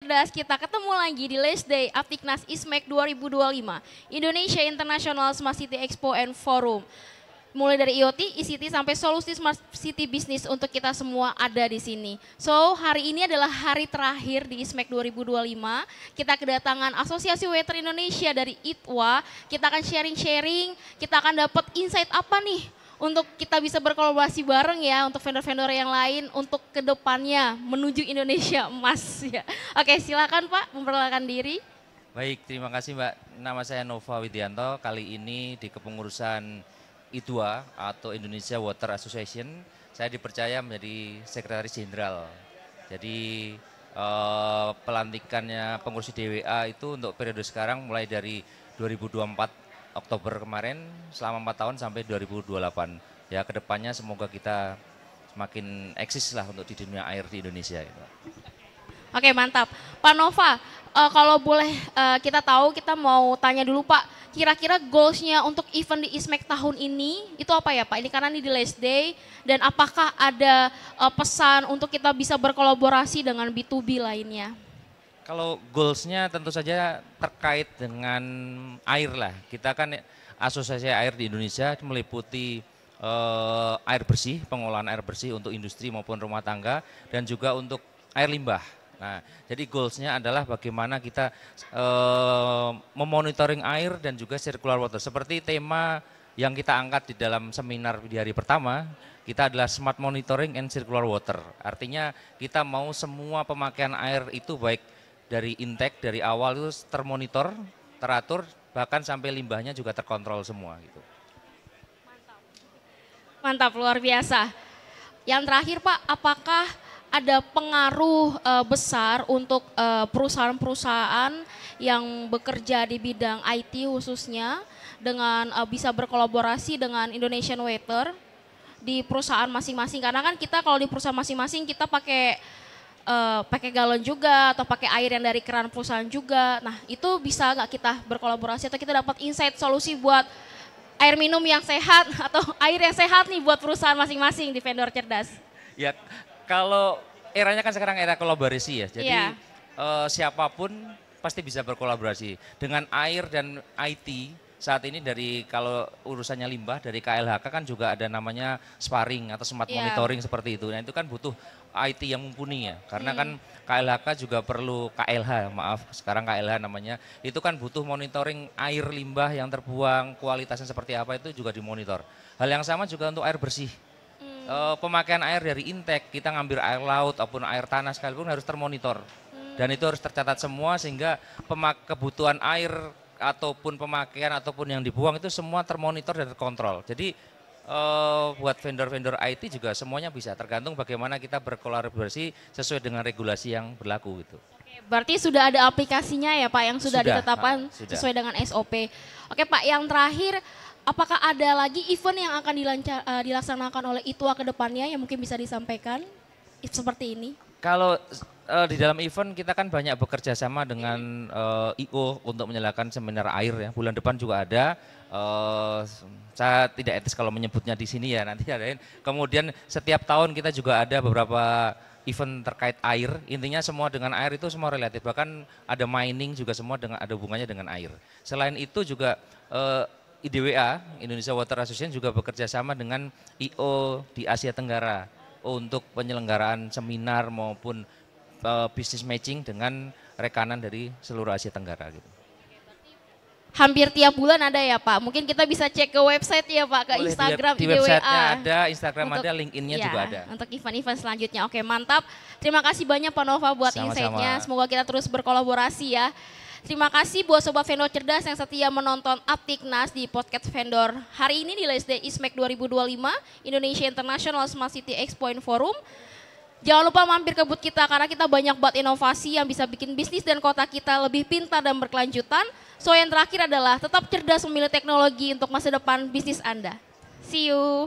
Cerdas, kita ketemu lagi di Last Day Aptiknas ISMEK 2025, Indonesia International Smart City Expo and Forum. Mulai dari IoT, ICT sampai solusi Smart City Business untuk kita semua ada di sini. So, hari ini adalah hari terakhir di ISMEK 2025. Kita kedatangan Asosiasi Waiter Indonesia dari ITWA. Kita akan sharing-sharing, kita akan dapat insight apa nih untuk kita bisa berkolaborasi bareng ya untuk vendor-vendor yang lain untuk kedepannya menuju Indonesia emas ya. Oke, silakan Pak memperkenalkan diri. Baik, terima kasih Mbak. Nama saya Nova Widianto. Kali ini di kepengurusan IDWA atau Indonesia Water Association, saya dipercaya menjadi Sekretaris Jenderal. Jadi pelantikannya pengurus DWA itu untuk periode sekarang mulai dari 2024 Oktober kemarin selama 4 tahun sampai 2028. Ya, kedepannya semoga kita semakin eksis lah untuk di dunia air di Indonesia. Gitu. Oke, mantap. Pak Nova, kalau boleh kita tahu, kita mau tanya dulu Pak, kira-kira goalsnya untuk event di ISMEK tahun ini itu apa ya Pak? Ini karena ini di last day, dan apakah ada pesan untuk kita bisa berkolaborasi dengan B2B lainnya? Kalau goalsnya tentu saja terkait dengan air lah. Kita kan asosiasi air di Indonesia meliputi air bersih, pengolahan air bersih untuk industri maupun rumah tangga, dan juga untuk air limbah. Nah, jadi goalsnya adalah bagaimana kita memonitoring air dan juga circular water. Seperti tema yang kita angkat di dalam seminar di hari pertama, kita adalah smart monitoring and circular water. Artinya kita mau semua pemakaian air itu baik dari intake, dari awal itu termonitor, teratur, bahkan sampai limbahnya juga terkontrol semua. Gitu. Mantap. Mantap, luar biasa. Yang terakhir Pak, apakah ada pengaruh besar untuk perusahaan-perusahaan yang bekerja di bidang IT khususnya dengan bisa berkolaborasi dengan Indonesian Water di perusahaan masing-masing? Karena kan kita kalau di perusahaan masing-masing kita pakai galon juga atau pakai air yang dari keran perusahaan juga. Nah, itu bisa nggak kita berkolaborasi atau kita dapat insight solusi buat air minum yang sehat atau air yang sehat nih buat perusahaan masing-masing di vendor cerdas? Ya, kalau eranya kan sekarang era kolaborasi ya. Jadi siapapun pasti bisa berkolaborasi dengan air dan IT. Saat ini dari kalau urusannya limbah dari KLHK kan juga ada namanya sparring atau smart monitoring seperti itu. Nah, itu kan butuh IT yang mumpuni ya. Karena kan KLHK juga perlu KLH, maaf sekarang KLH namanya. Itu kan butuh monitoring air limbah yang terbuang, kualitasnya seperti apa itu juga dimonitor. Hal yang sama juga untuk air bersih. Pemakaian air dari intake, kita ngambil air laut ataupun air tanah sekalipun harus termonitor. Dan itu harus tercatat semua sehingga kebutuhan air ataupun pemakaian ataupun yang dibuang itu semua termonitor dan terkontrol. Jadi buat vendor-vendor IT juga semuanya bisa, tergantung bagaimana kita berkolaborasi sesuai dengan regulasi yang berlaku gitu. Oke, berarti sudah ada aplikasinya ya Pak yang sudah ditetapkan sesuai dengan SOP. Oke Pak, yang terakhir, apakah ada lagi event yang akan dilaksanakan oleh ITWA ke depannya yang mungkin bisa disampaikan seperti ini? Kalau di dalam event kita kan banyak bekerja sama dengan IO untuk menyalakan seminar air ya. Bulan depan juga ada. Saya tidak etis kalau menyebutnya di sini ya, nanti adain. Kemudian setiap tahun kita juga ada beberapa event terkait air. Intinya semua dengan air itu semua relatif. Bahkan ada mining juga semua dengan ada hubungannya dengan air. Selain itu juga IDWA, Indonesia Water Association juga bekerja sama dengan IO di Asia Tenggara untuk penyelenggaraan seminar maupun business matching dengan rekanan dari seluruh Asia Tenggara gitu. Hampir tiap bulan ada ya Pak, mungkin kita bisa cek ke website ya Pak, ke boleh, Instagram, di website-nya ada, Instagram ada, LinkedIn-nya juga ada. Untuk event-event selanjutnya. Oke, mantap. Terima kasih banyak Pak Nova buat insight-nya, semoga kita terus berkolaborasi ya. Terima kasih buat Sobat Vendor Cerdas yang setia menonton Aptiknas di podcast vendor hari ini di Last Day ISMEK 2025 Indonesia International Smart City Expo and Forum. Jangan lupa mampir ke booth kita karena kita banyak buat inovasi yang bisa bikin bisnis dan kota kita lebih pintar dan berkelanjutan. So yang terakhir adalah tetap cerdas memilih teknologi untuk masa depan bisnis Anda. See you.